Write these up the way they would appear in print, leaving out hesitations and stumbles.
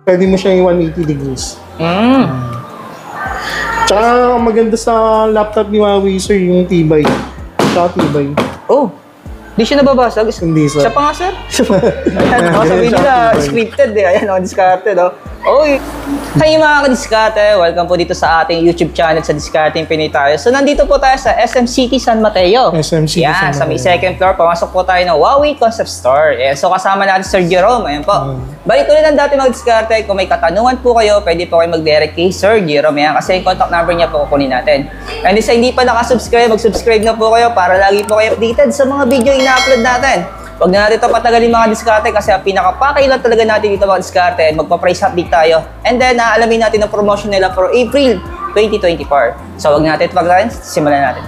pwede mo siyang 180 degrees. Tsaka maganda sa laptop ni Huawei, sir, yung tibay. Tsaka tibay. Oh, di siya nababasag? Hindi, sir. Siya pa nga, sir? Ayan, sabihin nila, scripted eh. Ayan, discarded, oh. Oy! Hey mga ka-diskarte, welcome po dito sa ating YouTube channel sa Discarding Pinoy tayo. So nandito po tayo sa SM City San Mateo. SM City San Mateo. Sa may second floor, pumasok po tayo ng Huawei Concept Store. So kasama natin Sir Jerome, ayan po. Balik ulit ng dati mga diskarte, kung may katanungan po kayo, pwede po kayo mag-direct kay Sir Jerome. Ayan, kasi yung contact number niya po kukunin natin. And sa hindi pa nakasubscribe, mag-subscribe na po kayo para lagi po kayo updated sa mga video ina-upload natin. Huwag na natin ito patagalin mga diskarte kasi ang pinakapakailan talaga natin dito mga diskarte ay magpa-price update tayo. And then, alamin natin ang promotion nila for April 2024. So, huwag natin ito paglain, simulan natin.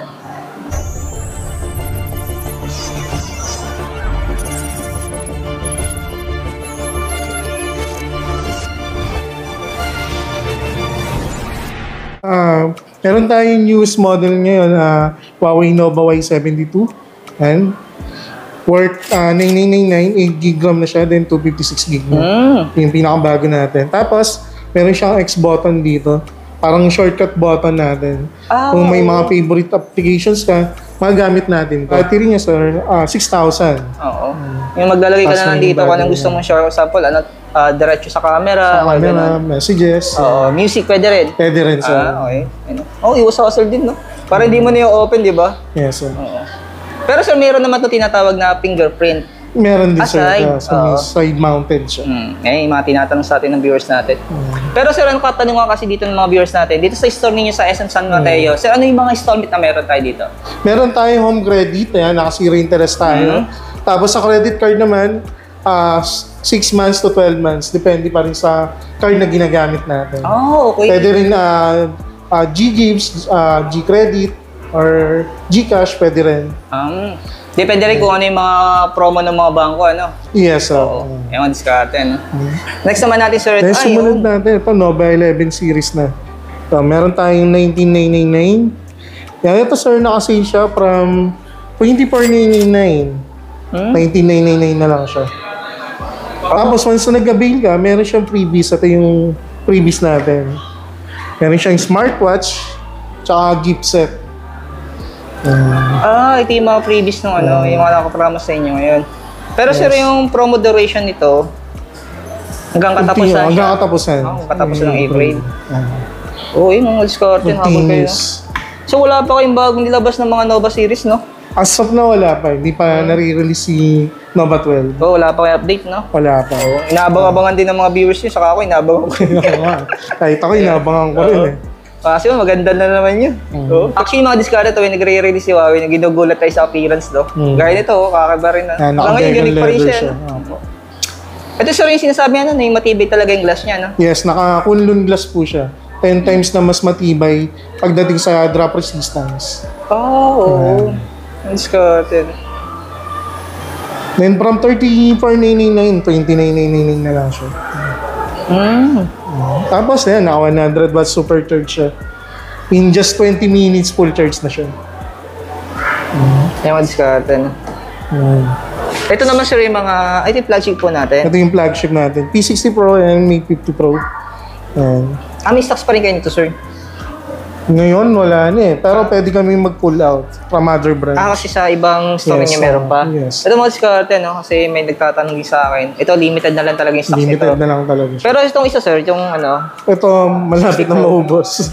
Meron tayong newest model ngayon, Huawei Nova Y72. And worth 9999, 8GB RAM na siya, then 256GB na. Yung pinakabago natin. Tapos, meron siyang X button dito. Parang shortcut button natin. Kung may mga favorite applications ka, magagamit natin. Battery niya, sir, 6,000. Oo. Yung maglalagay ka na dito kung anong gusto mong share. Example, diretso sa camera. Sa camera, messages. Music, pwede rin. Pwede rin, sir. Okay. Iwas-wasal din, no? Para hindi mo na yung open, di ba? Yes, sir. Pero sir, meron naman ito tinatawag na fingerprint. Meron din, sir. Side-mounted siya. Yung mga tinatanong sa atin ng viewers natin. Pero sir, ano katanungan kasi dito ng mga viewers natin? Dito sa store ninyo sa SM San Mateo, sir, ano yung mga installment na meron tayo dito? Meron tayong home credit, naka-zero interest tayo. Tapos sa credit card naman, 6 months to 12 months. Depende pa rin sa card na ginagamit natin. Okay. Pwede rin G-Gives, G-Credit, or Gcash, pwede rin. Depende rin kung ano yung mga promo ng mga bangko, ano? Yes, sir. Yung diskarte, no? Next naman natin, sir. Next sumunod natin, ito, Nova 11 series na. So, meron tayong 19999. Yan, ito, sir, nakasale siya from 24,999. 19,999 na lang siya. Tapos, once na nag-avail ka, meron siyang freebies. Ito yung freebies natin. Meron siyang smartwatch, tsaka gift set. Ito yung mga freebies ng yung mga nakapromise sa inyo ngayon. Pero sir, yung promo duration nito, hanggang katapusan hanggang katapusan. Katapusan ng April. Yung mga discard yun habang kayo. So wala pa kayong bagong nilabas ng mga Nova series, no? As of na wala pa. Hindi pa nare-release si Nova 12. Wala pa kayo update, no? Wala pa. Inaabang-abangan din ng mga viewers nyo, saka ako inaabangan ko. Kahit ako inaabangan ko rin eh. Kasi maganda na naman yun. Actually, mga discard ito, nagre-release si Huawei, ginugulat tayo sa appearance, no? Gaya nito, kakaba rin na. Ngayon, galing pa rin siya. Ito sir, yung sinasabi na yung matibay talaga yung glass niya, no? Yes, naka-Kunlun glass po siya. 10 times na mas matibay pagdating sa drop resistance. Discarded. Then from 34,999, 29,999 na lang siya. Tapos yan, naka 100 watts supercharge siya. In just 20 minutes, full charge na siya. Yung discarded. Ito naman sir yung mga, ito yung flagship po natin. Ito yung flagship natin. P60 Pro and Mate 50 Pro. May stocks pa rin kayo nito sir? Ngayon, wala na eh. Pero pwede kami mag-pull out from other brands. Kasi sa ibang store niya meron pa? Yes. Ito mga discarte, no? Kasi may nagtatanong din sa akin. Ito, limited na lang talaga yung stocks nito. Limited na lang talaga siya. Pero itong isa, sir, yung ano? Ito, malapit na maubos.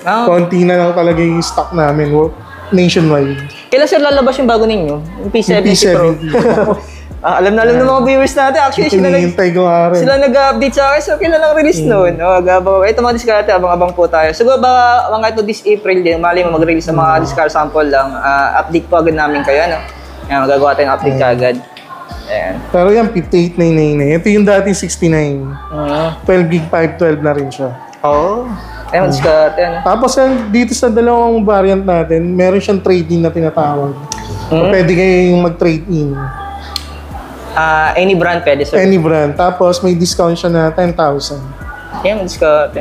Konti na lang talaga yung stock namin nationwide. Kailan sir lalabas yung bago ninyo? Yung P70 Pro? Alam na ng mga viewers natin. Actually, sila nag-update sa akin. So, kailan lang release noon? Ito mga discard, abang-abang po tayo. Siguro ba, mga ito this April din, mali mo mag-release ng mga discard sample lang. Update po agad namin kayo, ano? Yan, magagawa tayong update ka agad. Ayan. Pero yan, 58,999. Ito yung dating 69. 12 gig 512 na rin siya. Ayan, discard. Tapos yan, dito sa dalawang variant natin, meron siyang trade-in na tinatawag. So, pwede kayong mag-trade-in. Any brand pwede, sir? Any brand. Tapos may discount siya na 10,000. Yan, discount.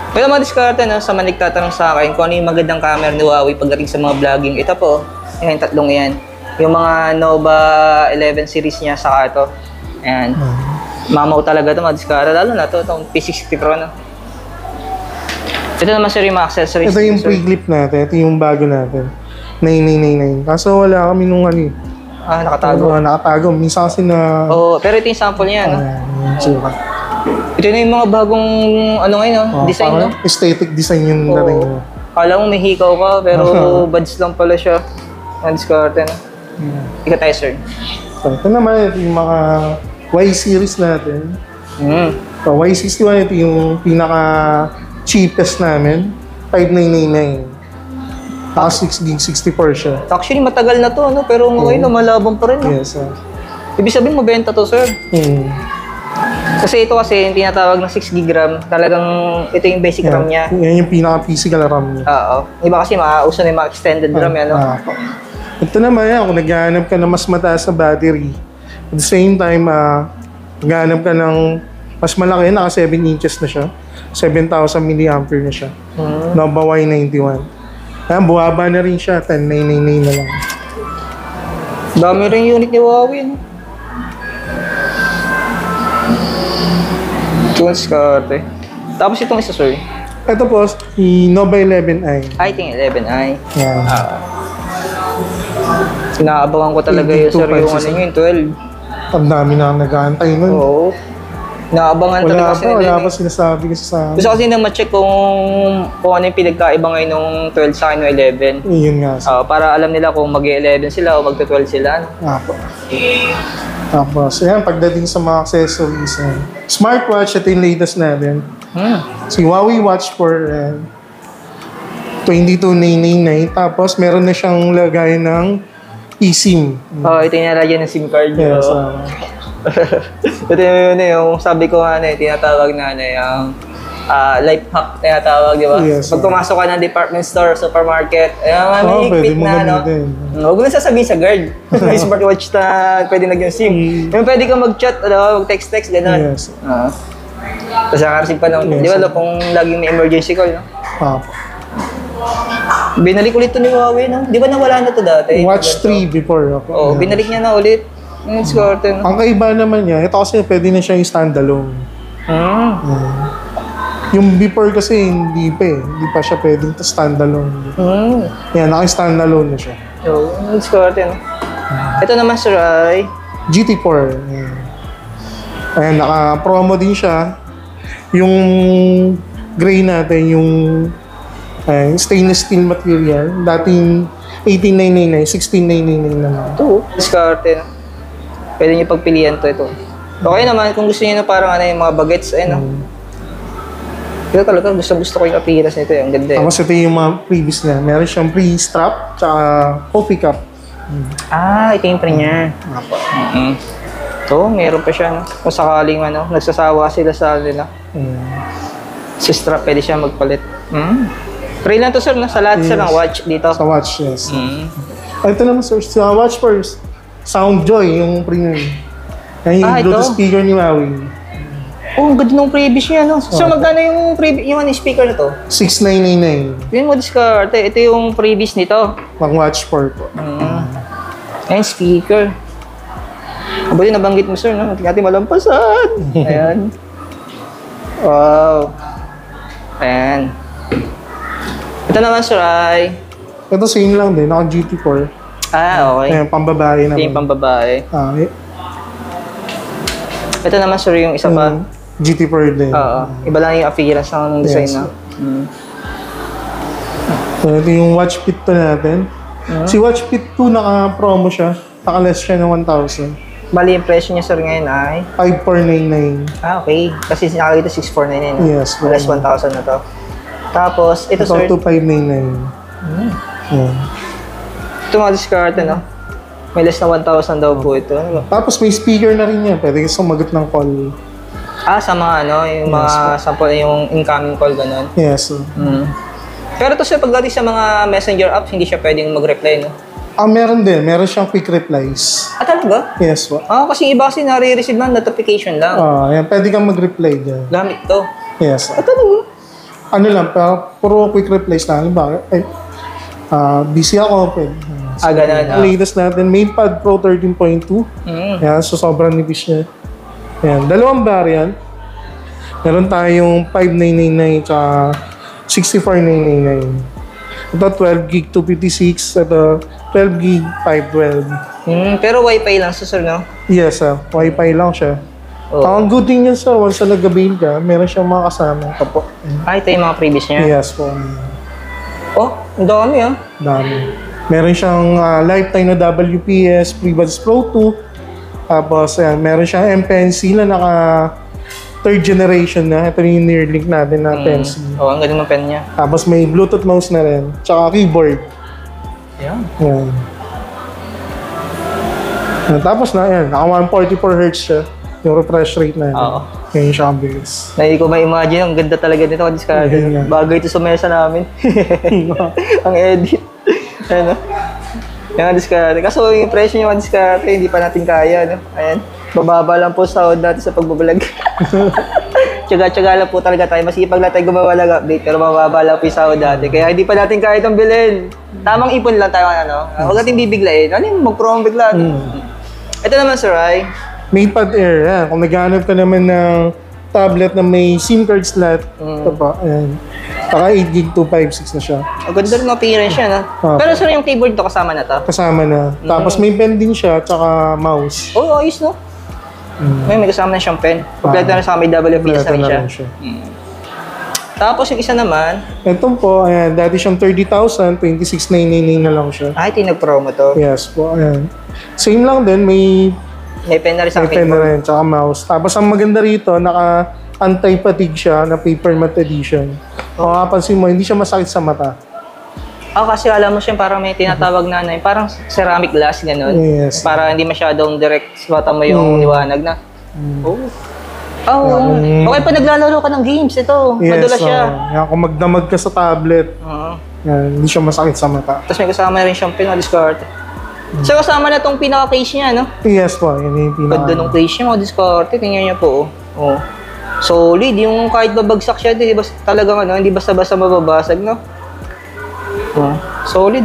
Pero mga discount, sa mga nagtatanong sa akin kung ano yung magandang camera ni Huawei pagdating sa mga vlogging. Ito po, yung tatlong yan. Yung mga Nova 11 series niya, saka ito. Ayan. Mamaw talaga ito, madiskara. Lalo na ito, itong P60 Pro na. Ito naman sir yung mga accessories. Ito yung pre-clip natin. Ito yung bago natin. 9999. Kaso wala kami nung ano. Nakatago. Nakatago. Minsan kasi na... Oo, pero ito yung sample niya, no? Ito na yung mga bagong, design, no? Aesthetic design yung dating niya. Kala mo may hikaw ka, pero buds lang pala siya. Diskarte, no? Ika tayo, sir. So, ito naman, ito yung mga Y series natin. So, Y61, ito yung pinaka-cheapest namin. 5999. Naka 6 gig 64 siya. Actually, matagal na to, no? Pero ngayon, malabang pa rin, no? Yes, Ibig sabihin, mabenta to, sir. Kasi ito kasi, yung tinatawag na 6 gig RAM, talagang ito yung basic RAM niya. Yan yung pinaka-physical RAM niya. Oo. Iba kasi mauso na yung mga extended RAM yan, no? Ito naman yan, kung naghahanap ka ng mas mataas na battery, at the same time, naghahanap ka ng mas malaki, naka 7 inches na siya. 7,000 mAh na siya. Nova Y91. Ayan, buwaba na rin siya. 10,999 na lang. Dami rin unit ni Huawei, no? Diskarte. Tapos itong isa, sir. Ito po, si Nova 11i. Ito yung 11i. Yan. Inaabangan ko talaga yun, sir, yung 12. Ang dami na nag-aantay nun. Oo. Naabangan talaga kasi nila. Wala pa sinasabi kasi sa amin. Gusto kasi nang ma-check kung ano yung pinagkaiba ngayon nung 12 sa akin ng 11. Yun nga. Para alam nila kung mag-11 sila o mag-12 sila. Tapos, ayan, pagdating sa mga accessories, smartwatch, ito yung latest natin. Si Huawei Watch 4, 22,999. Tapos, meron na siyang lagay ng eSIM. Ito yung nalagyan ng SIM card. Yes, ito yung sabi ko tinatawag na yung life hack tinatawag, di ba? Yes, pag pumasok ka ng department store, supermarket, may higpit na, no? Huwag mo na sasabihin sa guard. May smartwatch na pwede nagyang SIM. Yung pwede kang mag-chat, mag-text-text, gano'n. Yes. Tapos nakareceive pa naman. Di ba, kung laging may emergency call, no? Binalik ulit to ni Huawei, no? Di ba nawala na to dati? Watch 3 before. Binalik niya na ulit. Ang kaiba naman niya, ito kasi pwede na siya yung standalone. Yung before kasi hindi pa Hindi pa siya pwedeng standalone. Yan, naka-standalone na siya. Ito naman, sir, ay GT4. Ayan, naka-promo din siya. Yung gray natin, yung stainless steel material. Dating 18,999, 16,999 naman. Ito, diskarte na. Pwede niyo pagpilian to ito. Okay naman, kung gusto niyo na parang yung mga bagets, Pero talaga, gusto ko yung appearance nito. Ang ganda. Tapos ito yung mga previous niya. Meron siyang pre-strap, tsaka coffee cup. Ito yung pre niya. Ito, meron pa siya. No? Kung sakaling nagsasawa sila sa nila. Si strap, pwede siya magpalit. Free lang to, sir, no? Sa lahat sir ng watch dito. Sa watch, yes. Ito naman, sir, sa watch first. Soundjoy, yung premium. Yan yung Bluetooth speaker ni Huawei. Ang ganda ng previous niya, no? So, magkano yung speaker na to? 6,999. Yun mo, diskarte. Ito yung previous nito. Pang watch 4 po. Ayan, speaker. Abali, nabanggit mo, sir, no? Hindi natin malampasan. Ayan. Wow. Ayan. Ito naman, sir, ay Ito same lang din, naka GT4. Okay. Ayan, pambabae naman. Ito yung pambabae. Ito naman, sir, yung isa pa. GT4 din. Iba lang yung appearance ng design na. So, ito yung watch fit to natin. Si watch fit 2, naka-promo siya. Naka-less siya ng 1,000. Bali, yung presyo niya, sir, ngayon ay 5,499. Okay. Kasi nakalagay ito 6,499. Yes. Less 1,000 na to. Tapos, ito, sir. 2,599. Ito mga diskarte, no? May less na 1,000 daw po ito. Tapos may speaker na rin yan. Pwede kang sumagot ng call. Sa mga yung mga sample, yung incoming call, gano'n. Yes. Pero ito, sir, pagdating sa mga messenger apps, hindi siya pwedeng mag-reply, no? Meron din. Meron siyang quick replies. Talaga? Yes po. Kasi iba kasi nare-receive ng notification lang. Yan. Pwede kang mag-reply dyan. Gamit to. Yes. Talaga? Ano lang, puro quick replies lang. Busy ako. Ganun. Ang latest natin, MatePad Pro 13.2. Yan, so sobrang nipis niya. Ayan, dalawang variant. Meron tayong 5999 tsaka 64999. Ito 12 gig 256, ito 12 gig 512. Pero Wi-Fi lang sir, no? Yes, Wi-Fi lang siya. Oh. Ang good thing niya, sir, once na nag-avail ka, meron siyang mga kasama. Kapo. Ito yung mga previous niya? Yes po. Oh, ang dami Dami. Meron siyang lifetime na WPS, FreeBuds Pro 2. Tapos, meron siyang MPNC na naka third generation na. Ito yung near-link natin na PNC. Ang galing ng pen niya. Tapos may Bluetooth mouse na rin. Tsaka keyboard. Yan. Tapos na, naka 144Hz siya. Yung refresh rate na yun. Oo. Ngayon siya ang bilis. Hindi ko ma-imagine, ang ganda talaga nito. Bagay ito sa mesa namin. Ang edit. Ano? Yung discard. Kaso yung presyo yung discard, hindi pa natin kaya. No? Ayan. Bababa lang po sahod natin sa pagbabalag. Tsaga-tsaga lang po talaga tayo. Masipag lang tayo gumawa ng update, pero mababa lang po yung sahod natin. Kaya hindi pa natin kaya itong bilhin. Tamang ipon lang tayo. Huwag natin bibiglayin. Ano yung mag-promo bigla? Ito naman, Sir Rai. MatePad Air. Kung naghahanap ka naman ng tablet na may SIM card slot, ito pa. Ayan. Saka 8 gig 256 na siya. Ang ganda rin appearance siya, no? Pero sir, yung keyboard to kasama na to? Kasama na. Tapos may pen din siya, tsaka mouse. Oh, ayos, no? May kasama na siyang pen. Kompleto na sa may WPS na rin siya. Tapos yung isa naman, ito po, ayan, dati siyang 30,000, 26,999 na lang siya. ito yung nag-promo to. Yes po, ayan. Same lang din, may pen na rin sa pen na rin, tsaka mouse. Tapos ang maganda rito, naka anti-fatigue siya na paper matte edition. Kung mapapansin mo, hindi siya masakit sa mata. Kasi alam mo siya, parang may tinatawag na parang ceramic glass, gano'n. Yes. Para hindi masyadong direct sa mata mo yung liwanag na. Okay pa naglalaro ka ng games, ito. Madulas siya. Kung magdamag ka sa tablet, hindi siya masakit sa mata. Tapos may kasama na rin siyang pinaka-discard. So kasama na itong pinaka-case niya, no? Yes po, yun yung pinaka. Ganda ng case niya, mga discard. Tingnan niyo po, solid, yung kahit babagsak siya, di ba talagang hindi basta-basta mababasag, no? Solid,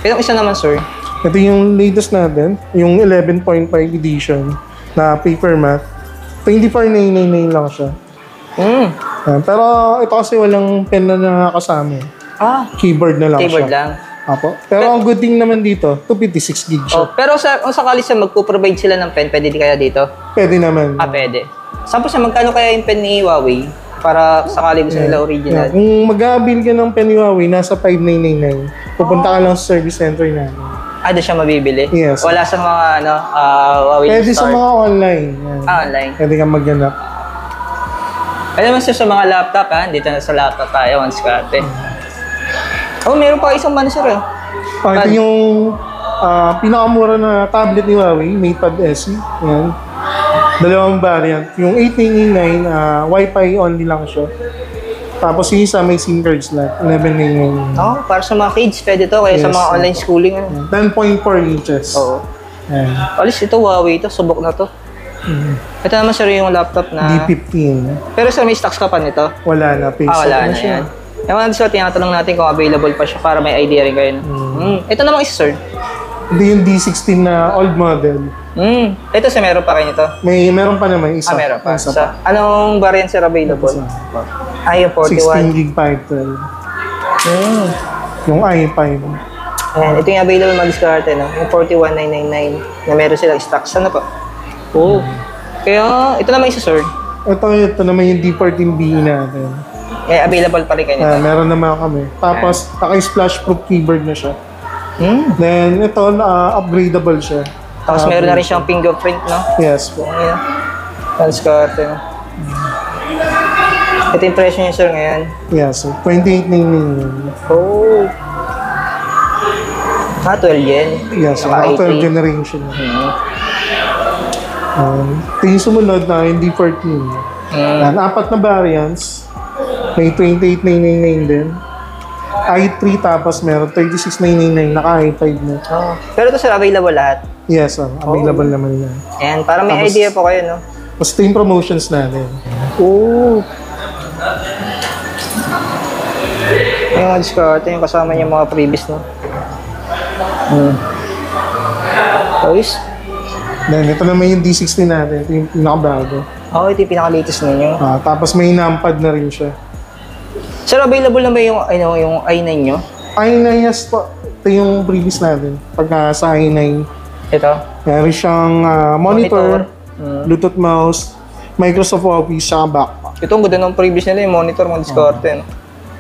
Itong isa naman, sir. Ito yung latest natin, yung 11.5 edition na paper matte. 24,999 lang siya. Pero ito kasi walang pen na nakakasama. Keyboard na lang siya. Keyboard lang. Apo. Pero ang good thing naman dito, 256 gig siya. Pero kung sakali siya magpo-provide sila ng pen, pwede di kaya dito? Pwede naman. Pwede. Saan po siya, magkano kaya yung pen ni Huawei? Para sakali gusto nila original. Kung mag-aabil ka ng pen ni Huawei, nasa 5,999. Pupunta ka lang sa service center namin. Doon siya mabibili? Yes. Wala sa mga Huawei Pwede store? sa mga online. Online? Pwede kang maghanap. Alam mo sir, sa mga laptop, dito na sa laptop tayo, once ka meron pa isang sir. Ito yung pinakamura na tablet ni Huawei, MatePad SE. Yan. Dalawang variant. Yung 8999, Wi-Fi only lang siya. Tapos yung isa may SIM card slot, 1199. Para sa mga kids, pwede to. Kaya sa mga online schooling. 10.4 inches. Alis ito, Huawei ito. Subok na to. Ito naman sir yung laptop na... D15. Pero sir, may stocks ka pa nito? Wala na. Wala na yan. Yung mga discount, tinatanong natin kung available pa siya para may idea rin kayo. Ito naman isa, sir. Ito yung D16 na old model. Ito sir, meron pa kayo nito? Meron pa naman isa. Meron pa. Anong variant sir available? Yung 41. 16 gig 512. Yung i5. Ito yung available mag-discard, no? Yung 41,999 na meron silang stocks. Ano pa? Kaya, ito naman isa, sir. Ito naman yung D14BE natin. Available pa rin kayo nito? Meron naman kami. Tapos, naka-splash-proof keyboard na siya. Then, ito, upgradable siya. Tapos, meron na rin siyang fingerprint, no? Yes po. Discard, no? Ito yung presyo niya, sir, ngayon? Yes, so 28,999. 12 yen? Yes, so 12 generation. Ito yung sumunod na yung D14. Apat na variants. May 28,999 din. i3 tapos meron 36,999 naka i5 na. Pero ito sir, available lahat? Yes, available naman yan. Para may tapos, idea po kayo, no? Tapos ito yung promotions natin. Yung mga discount, yung kasama niya mga previous, no? Then, ito naman yung D60 natin. Ito yung pinakabago. Oh, ito yung pinaka-latest ninyo. Tapos may numpad na rin siya. Sir, available na ba yung, yung i9 nyo? i9, yes po. Ito yung previous natin. Pagka sa i9. Ito? Meron siyang monitor, Bluetooth mouse, Microsoft Office, saka backpack. Ito ang ganda ng previous nila, yung monitor, mga diskarte. No?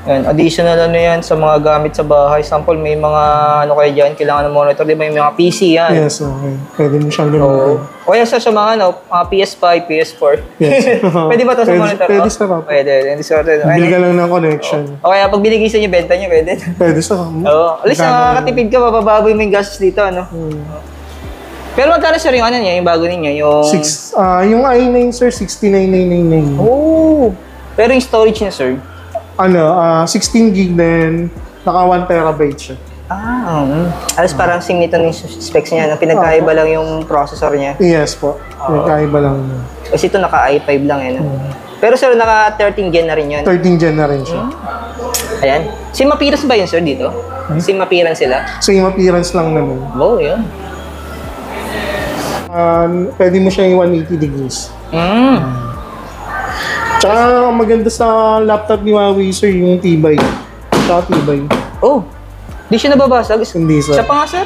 Yan, additional yan sa mga gamit sa bahay. Sample, may mga kayo dyan, kailangan ng monitor, di ba yung mga PC yan? Yes, okay. Pwede mo siyang gamitin. O yan sa mga PS5, PS4. Yes. Pwede ba ito sa monitor? Pwede sa Rob. Pwede, yung diskarte. Bili ka lang ng connection. O kaya pag binigay sa inyo, benta nyo, pwede. Pwede sa Rob. Oo. Alis na makakatipid ka, mabababoy mo yung gastos dito, ano? Pero magkano sir yung yung bago ninyo? Yung i9 sir, 69,999. Oh! Pero yung storage niya sir? 16 gig din, naka 1 terabyte siya. Alas parang sim nito ng specs niya, pinagkaiba lang yung processor niya. Yes po, pinagkaiba lang. Kasi ito naka i5 lang Pero sir, naka 13 gen na rin yun. 13 gen na rin siya. Ayan. Sim appearance ba yun sir dito? Sim appearance sila? Same appearance lang naman. Oh, yun. Pwede mo siya yung 180 degrees. Tsaka maganda sa laptop ni Huawei sir, yung tibay. Tsaka tibay. Oh, di siya nababasag? Hindi sir. Siya pa nga sir?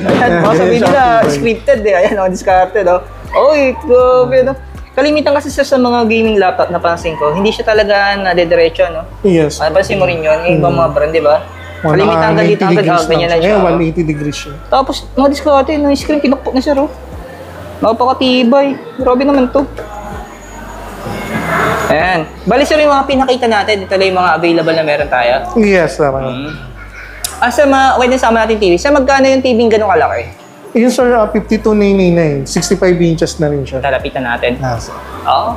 Ayan, baka sabihin nila, scripted Ayan, discarded Oy, grabe Kalimitan kasi sa mga gaming laptop na pansin ko, hindi siya talaga nadediretso, no? Yes. Pansin mo rin yun, yung ibang mga brand, di ba? Kalimitan hanggang dito, ganyan lang siya. 180 degrees siya. Tapos, mga discarded, yung screen pinukpok na siya, Napakatibay. Grabe naman to. Ayan. Bali sir yung mga pinakita natin, dito lang yung mga available na meron tayo. Yes, sir. Sa mga, din sama natin TV. Sa magkano yung TV ng gano'ng kalaki? Yun sir, 52,999. 65 inches na rin siya. Lalapitan natin. Sir. Oo.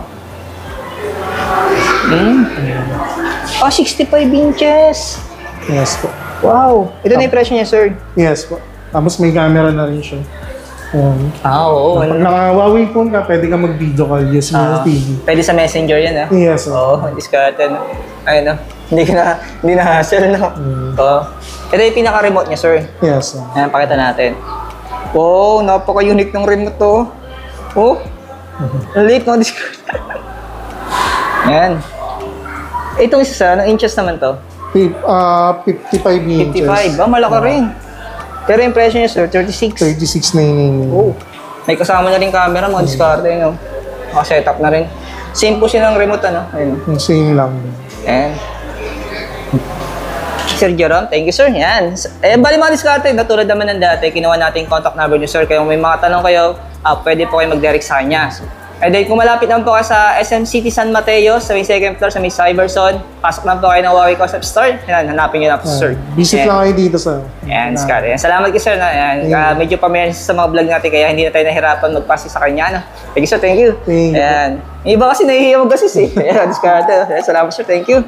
65 inches. Yes po. Wow. Ito na yung presyo niya, sir. Yes po. Tapos may camera na rin siya. Oo. Pag naka-Huawei phone ka, pwede ka mag-video call using yung TV. Pwede sa messenger yan, Yes, sir. Oo, discarded. Ayun, Hindi na hassle, Oo. Ito yung pinaka-remote niya, sir. Yes, sir. Ayan, pakita natin. Wow, napaka-unique ng remote to. Oh, late no, discarded. Ayan. Itong isa, anong inches naman to? 55 inches. 55, malaki rin. Pero yung presyo niya, sir, 36. 36,999. Oh. May kasama na rin camera, mga discard, Naka-setup na rin. Same po siya ng remote, Ayun. Same lang. Ayan. Sir Jerome, thank you, sir. Yan. Bali mga discard, natulad naman ng dati, kinuha natin yung contact number niyo, sir. Kaya kung may mga tanong kayo, pwede po kayo mag-direct sa kanya. And then, kung malapit naman po kayo sa SM City San Mateo, sa may second floor, sa may Cyberzone, pasok naman po kayo ng Huawei Concept Store. Yan, hanapin nyo na po, sir. Visit lang kayo dito, sir. Yan, Scott. Salamat kayo, sir. Medyo pamilyar sa mga vlog natin, kaya hindi na tayo nahirapan magpasa sa kanya. Thank you, sir. Thank you. Thank you. Ayan. Yung iba kasi nahihiya mag-assist, Ayan, Scott. Salamat, sir. Thank you.